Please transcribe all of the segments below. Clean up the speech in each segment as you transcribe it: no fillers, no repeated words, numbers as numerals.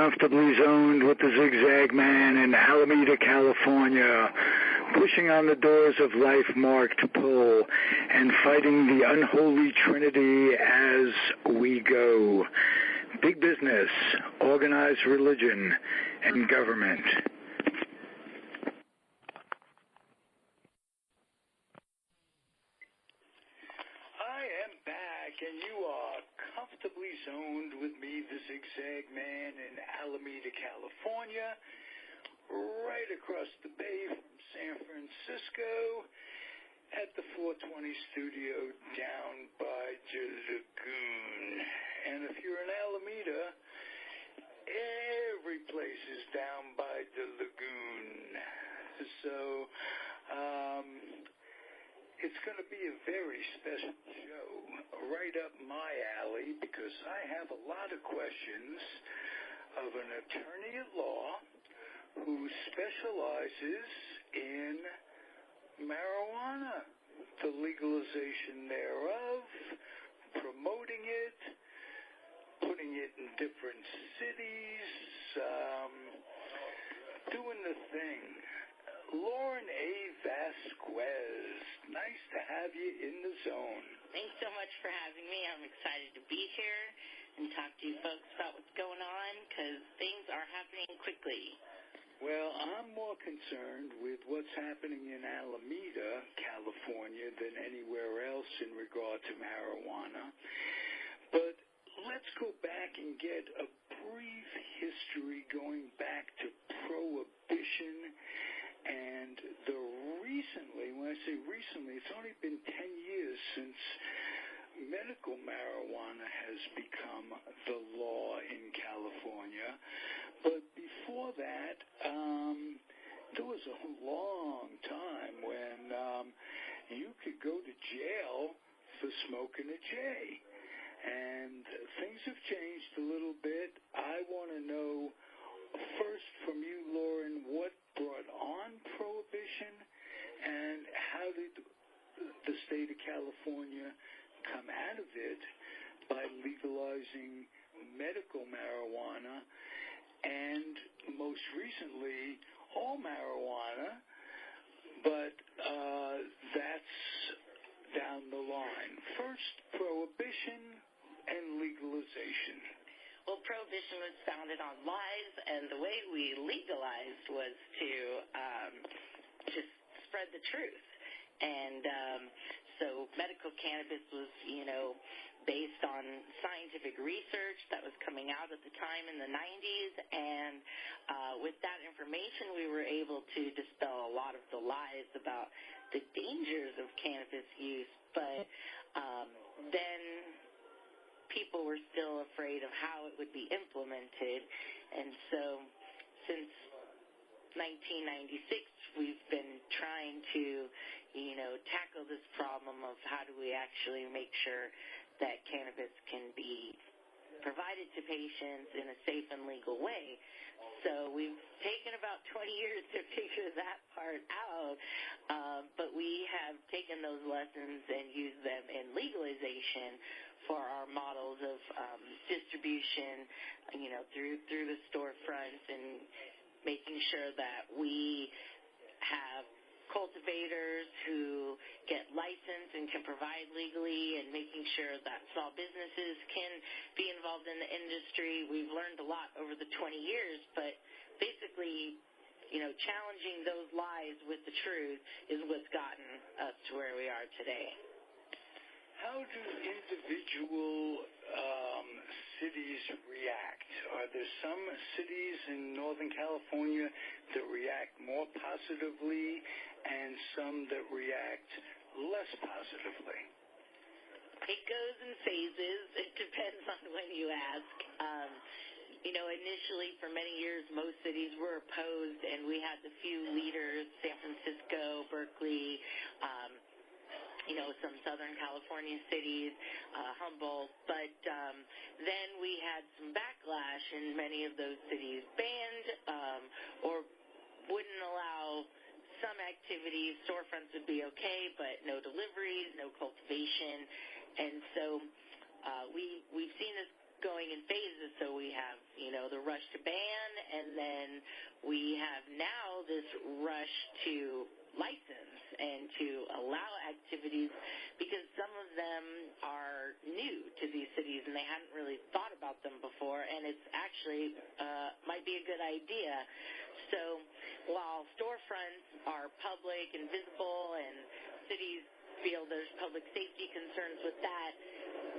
comfortably zoned with the Zigzag Man in Alameda, California, pushing on the doors of life marked pull and fighting the unholy trinity as we go. Big business, organized religion, and government. I am back, and you are comfortably zoned with me, the Zigzag Man, in Alameda, California, right across the bay from San Francisco, at the 420 studio down by the lagoon. And if you're in Alameda, every place is down by the lagoon. So it's going to be a very special show, right up my alley, because I have a lot of questions of an attorney at law who specializes in marijuana, the legalization thereof, promoting it, putting it in different cities, doing the thing. Lauren A. Vazquez, nice to have you in the zone. Thanks so much for having me. I'm excited to be here and talk to you folks about what's going on, because things are happening quickly. Well, I'm more concerned with what's happening in Alameda, California, than anywhere else in regard to marijuana. But let's go back and get a brief history going back to prohibition. And when I say recently, it's only been 10 years since medical marijuana has become the law in California. But before that, there was a long time when you could go to jail for smoking a J. And things have changed a little bit. I want to know first from you, Lauren, what brought on prohibition and how did the state of California come out of it by legalizing medical marijuana and most recently all marijuana, but that's down the line. First, prohibition and legalization. Well, prohibition was founded on lies, and the way we legalized was to just spread the truth. And so medical cannabis was, based on scientific research that was coming out at the time in the 90s, and with that information, we were able to dispel a lot of the lies about the dangers of cannabis use, but then people were still afraid of how it would be implemented, and so since 1996, we've been trying to, tackle this problem of how do we actually make sure that cannabis can be provided to patients in a safe and legal way. So we've taken about 20 years to figure that part out, but we have taken those lessons and used them in legalization for our models of distribution, through the storefronts, and making sure that we have cultivators who get licensed and can provide legally, and making sure that small businesses can be involved in the industry. We've learned a lot over the 20 years, but basically, challenging those lies with the truth is what's gotten us to where we are today. How do individual cities react? Are there some cities in Northern California that react more positively and some that react less positively? It goes in phases. It depends on when you ask. Initially for many years, most cities were opposed, and we had the few leaders, San Francisco, Berkeley, some Southern California cities, Humboldt, but then we had some backlash, and many of those cities banned or wouldn't allow some activities. Storefronts would be okay, but no deliveries, no cultivation, and so we've seen this going in phases. So we have, the rush to ban, and then we have now this rush to license and to allow activities, because some of them are new to these cities and they hadn't really thought about them before, and it's actually might be a good idea. So while storefronts are public and visible and cities feel there's public safety concerns with that,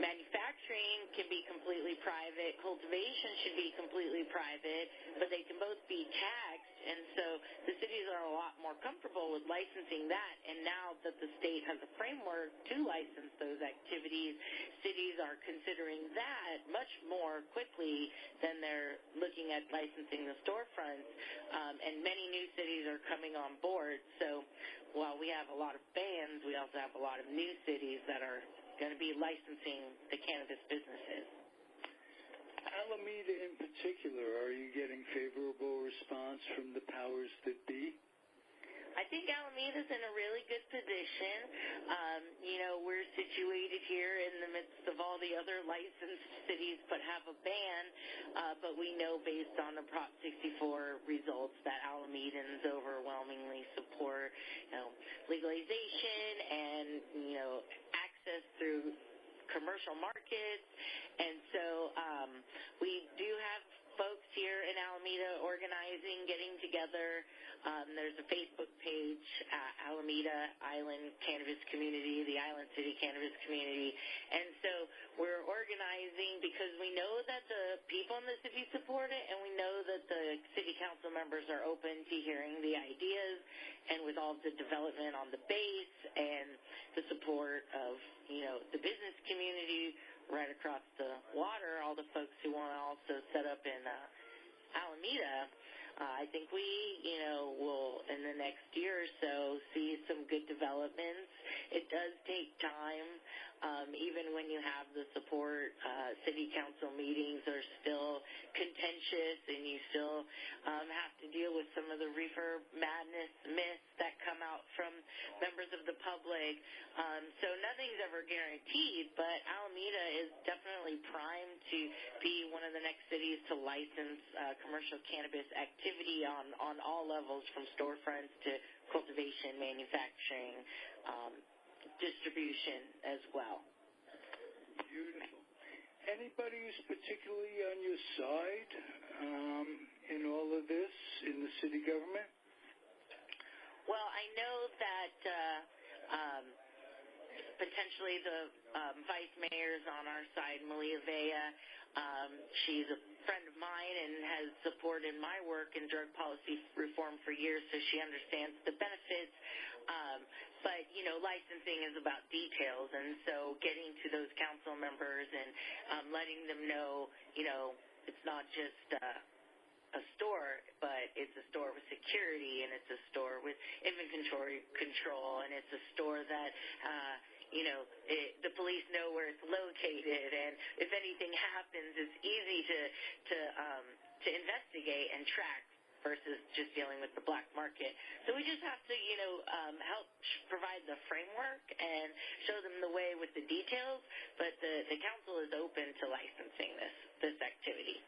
manufacturing can be completely private, cultivation should be completely private, but they can both be taxed, and so the cities are a lot more comfortable with licensing that, and now that the state has a framework to license those activities, cities are considering that much more quickly than they're looking at licensing the storefronts, and many new cities are coming on board. So while we have a lot of bans, we also have a lot of new cities that are going to be licensing the cannabis businesses. Alameda in particular, are you getting favorable response from the powers that be? I think Alameda's in a really good position. We're situated here in the midst of all the other licensed cities but have a ban, but we know based on the Prop 64 results that Alamedans overwhelmingly support, legalization and, access through commercial markets. And so we do have folks here in Alameda organizing, getting together. There's a Facebook page, Alameda Island Cannabis Community, the Island City Cannabis Community. And so we're organizing because we know that the people in the city support it, and we know that the city council members are open to hearing the ideas, and with all the development on the base and the support of, the business community right across the water, all the folks who want to also set up in Alameda, I think we, will in the next year or so see some good developments. It does take time. Even when you have the support, city council meetings are still contentious, and you still have to deal with some of the reefer madness myths that come out from members of the public. So nothing's ever guaranteed, but Alameda is definitely primed to be one of the next cities to license commercial cannabis activity on all levels, from storefronts to cultivation, manufacturing, distribution as well. Beautiful. Anybody who's particularly on your side in all of this, in the city government? Well, I know that potentially the vice mayor's on our side, Malia Vea. She's a friend of mine and has supported my work in drug policy reform for years, so she understands the benefits. But, licensing is about details, and so getting to those council members and letting them know, it's not just a store, but it's a store with security, and it's a store with inventory control, and it's a store that, the police know where it's located, and if anything happens, it's easy to investigate and track versus just dealing with the black market. So we just have to, help provide the framework and show them the way with the details, but the council is open to licensing this activity.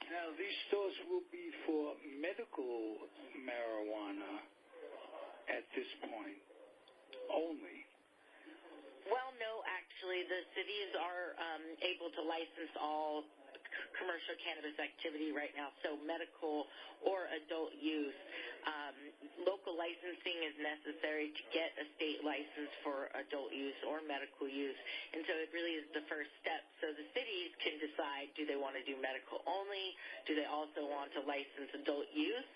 Now, these stores will be for medical marijuana at this point only. Well, no, actually, the cities are able to license all commercial cannabis activity right now, so medical or adult use. Local licensing is necessary to get a state license for adult use or medical use, and so it really is the first step. So the cities can decide, do they want to do medical only? Do they also want to license adult use?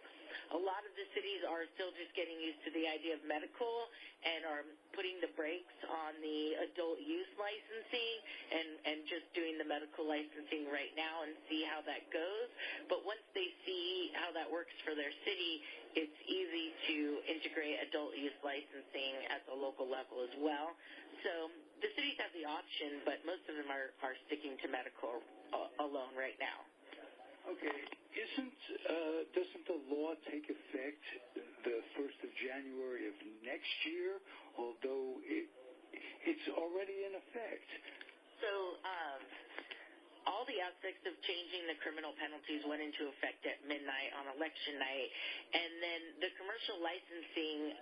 A lot of the cities are still just getting used to the idea of medical and are putting the brakes on the adult use licensing and just doing the medical licensing right now and see how that goes. But once they see how that works for their city, it's easy to integrate adult use licensing at the local level as well. So the cities have the option, but most of them are sticking to medical alone right now. Okay. Doesn't the law take effect the 1st of January of next year, although it's already in effect? So the aspects of changing the criminal penalties went into effect at midnight on election night. And then the commercial licensing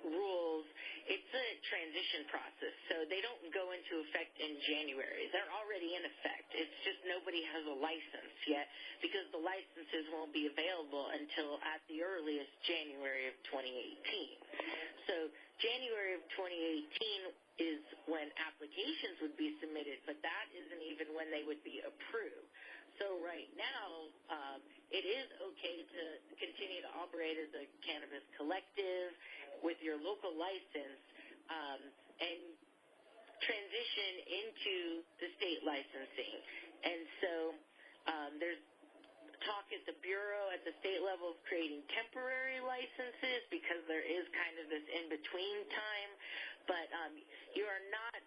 rules, it's a transition process. So they don't go into effect in January. They're already in effect. It's just nobody has a license yet because the licenses won't be available until at the earliest January of 2018. So January of 2018 is when applications would be submitted, but that isn't even when they would be approved. So right now, it is okay to continue to operate as a cannabis collective with your local license and transition into the state licensing. And so there's talk at the Bureau at the state level of creating temporary licenses because there is kind of this in-between time. But you are not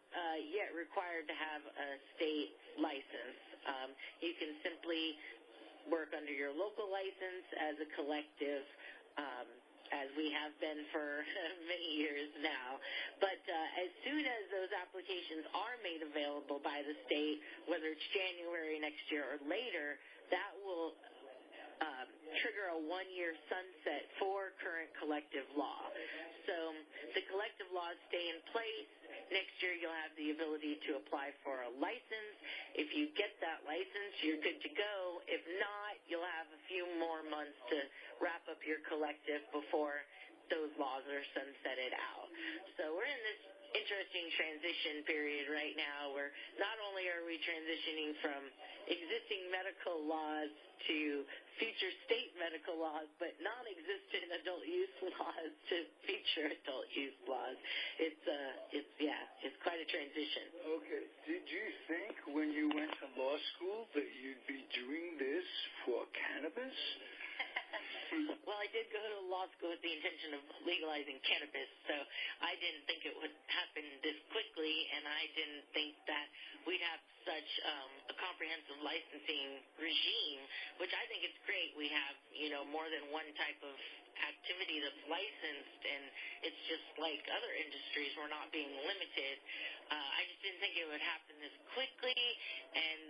yet required to have a state license. You can simply work under your local license as a collective, as we have been for many years now. But as soon as those applications are made available by the state, whether it's January next year or later, that will trigger a one-year sunset for current collective law. So the collective laws stay in place. Next year you'll have the ability to apply for a license. If you get that license, you're good to go. If not, you'll have a few more months to wrap up your collective before those laws are sunsetted out. So we're in this interesting transition period right now where not only are we transitioning from existing medical laws to future state medical laws, but non-existent adult use laws to future adult use laws. It's quite a transition. Okay. Did you think when you went to law school that you'd be doing this for cannabis? Well, I did go to law school with the intention of legalizing cannabis, so I didn't think it would happen this quickly, and I didn't think that we'd have such a comprehensive licensing regime, which I think is great. We have, more than one type of activity that's licensed, and it's just like other industries. We're not being limited. I just didn't think it would happen this quickly, and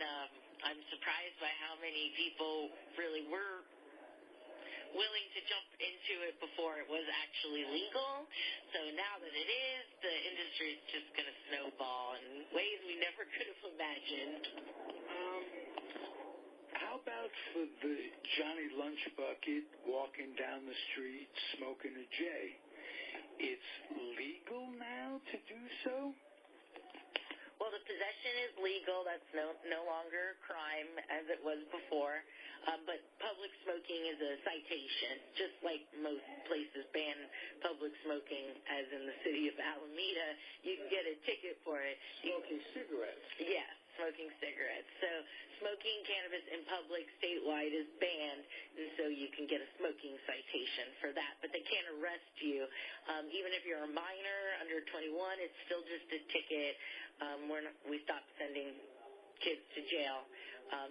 I'm surprised by how many people really were willing to jump into it before it was actually legal. So now that it is, the industry is just going to snowball in ways we never could have imagined. How about for the Johnny Lunch Bucket walking down the street smoking a J? It's legal now to do so? Well, the possession is legal. That's no longer a crime as it was before. But public smoking is a citation, just like most places ban public smoking, as in the city of Alameda. You can get a ticket for it. Smoking cigarettes? Yes, smoking cigarettes. So smoking cannabis in public statewide is banned, and so you can get a smoking citation for that. But they can't arrest you. Even if you're a minor, under 21, it's still just a ticket. We stopped sending kids to jail,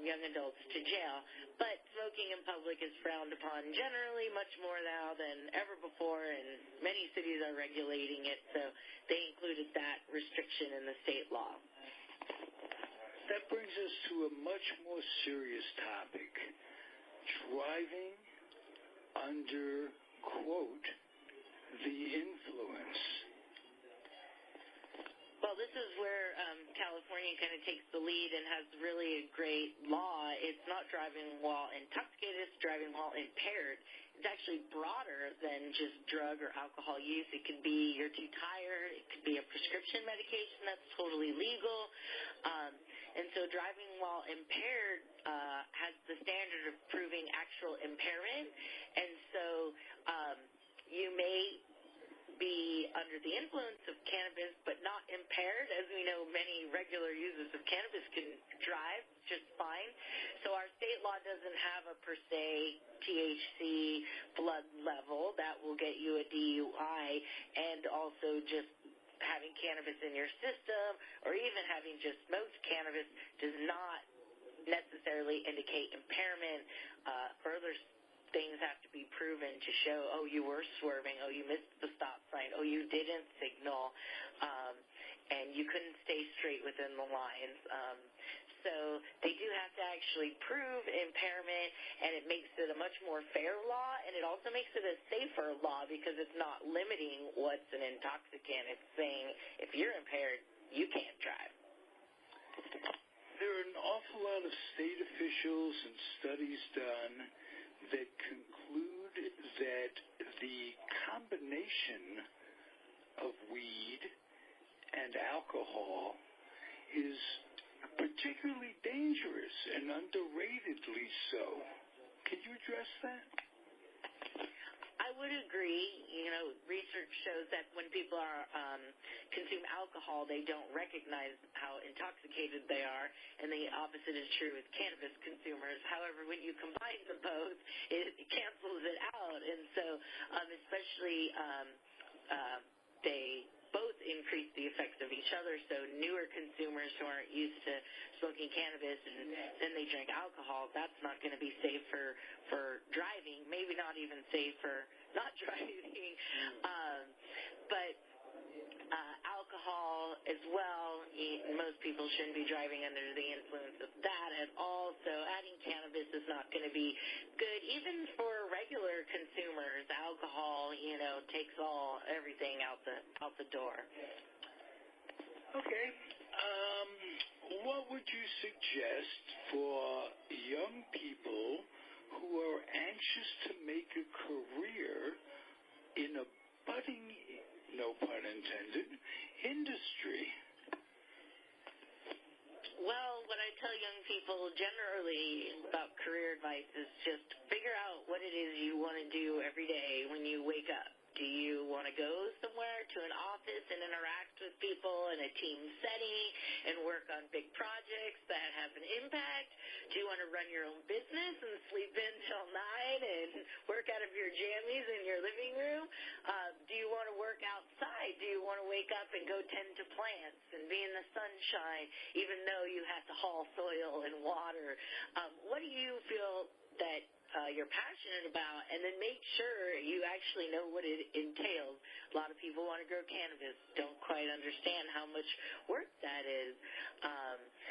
young adults to jail. But smoking in public is frowned upon generally much more now than ever before, and many cities are regulating it, so they included that restriction in the state law. That brings us to a much more serious topic. Driving under, quote, the influence. Well, this is where California kind of takes the lead and has really a great law. It's not driving while intoxicated, it's driving while impaired. It's actually broader than just drug or alcohol use. It could be you're too tired. It could be a prescription medication that's totally legal. And so driving while impaired has the standard of proving actual impairment. And so you may be under the influence of cannabis but not impaired. As we know, many regular users of cannabis can drive just fine. So our state law doesn't have a per se THC blood level that will get you a DUI, and also just having cannabis in your system or even having just smoked cannabis does not necessarily indicate impairment. Further things have to be proven to show, oh, you were swerving, oh, you missed the stop sign, oh, you didn't signal, and you couldn't stay straight within the lines. so they do have to actually prove impairment, and it makes it a much more fair law, and it also makes it a safer law because it's not limiting what's an intoxicant. It's saying if you're impaired, you can't drive. There are an awful lot of state officials and studies done that conclude that the combination of weed and alcohol is particularly dangerous and underratedly so. Can you address that? I would agree. Research shows that when people consume alcohol, they don't recognize how intoxicated they are, and the opposite is true with cannabis consumers. However, when you combine them both, it cancels it out, and so especially they both increase the effects of each other. So newer consumers who aren't used to smoking cannabis and then they drink alcohol, that's not going to be safe for driving, maybe not even safe for not driving. But alcohol as well, most people shouldn't be driving under the influence of that at all. So adding cannabis is not going to be good. Even for regular consumers, alcohol, takes everything out the door. Okay. What would you suggest for young people who are anxious to make a career in a budding, no pun intended, industry? Well, what I tell young people generally about career advice is just figure out what it is you want to do every day when you wake up. Do you want to go somewhere to an office and interact with people in a team setting and work on big projects that have an impact? Do you want to run your own business and sleep in till 9 and work out of your jammies in your living room? Do you want to work outside? Do you want to wake up and go tend to plants and be in the sunshine even though you have to haul soil and water? What do you feel that you're passionate about, and then make sure you actually know what it entails. A lot of people want to grow cannabis, don't quite understand how much work that is.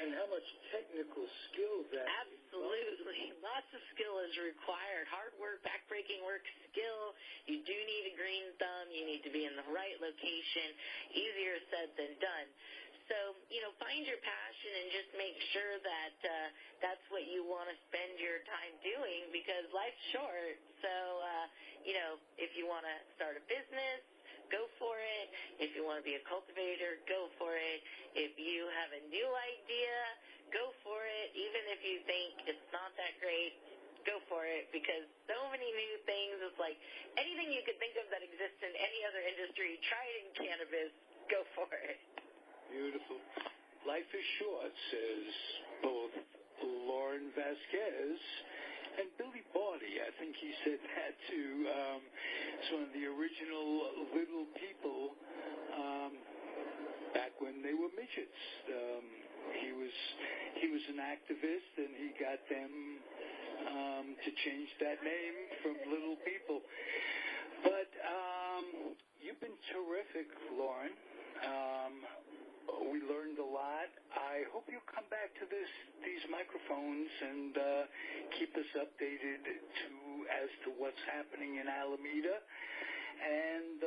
And how much technical skill that absolutely. Lots of skill is required. Hard work, backbreaking work, skill. You do need a green thumb. You need to be in the right location. Easier said than done. So, find your passion and just make sure that that's what you want to spend your time doing, because life's short. So, if you want to start a business, go for it. If you want to be a cultivator, go for it. If you have a new idea, go for it. Even if you think it's not that great, go for it, because so many new things. It's like anything you could think of that exists in any other industry, try it in cannabis, go for it. Beautiful. Life is short, says both Lauren Vazquez and Billy Barty. I think he said that too. It's one of the original Little People back when they were midgets. He was an activist, and he got them to change that name from Little People. But you've been terrific, Lauren. We learned a lot. I hope you'll come back to these microphones and keep us updated as to what's happening in Alameda. And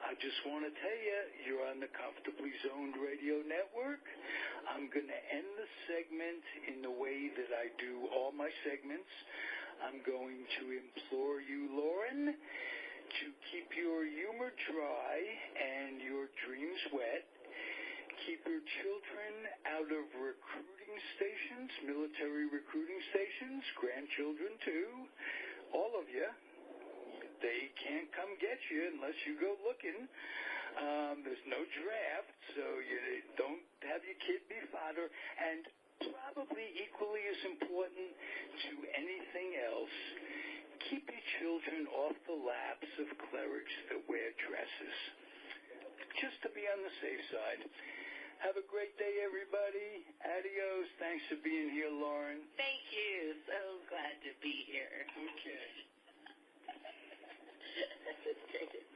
I just want to tell you, you're on the Comfortably Zoned Radio Network. I'm going to end the segment in the way that I do all my segments. I'm going to implore you, Lauren, to keep your humor dry and your dreams wet. Keep your children out of recruiting stations, military recruiting stations, grandchildren too, all of you. They can't come get you unless you go looking. There's no draft, so you don't have your kid be fodder. And probably equally as important to anything else, keep your children off the laps of clerics that wear dresses, just to be on the safe side. Have a great day, everybody. Adios. Thanks for being here, Lauren. Thank you. So glad to be here. Okay. That's great.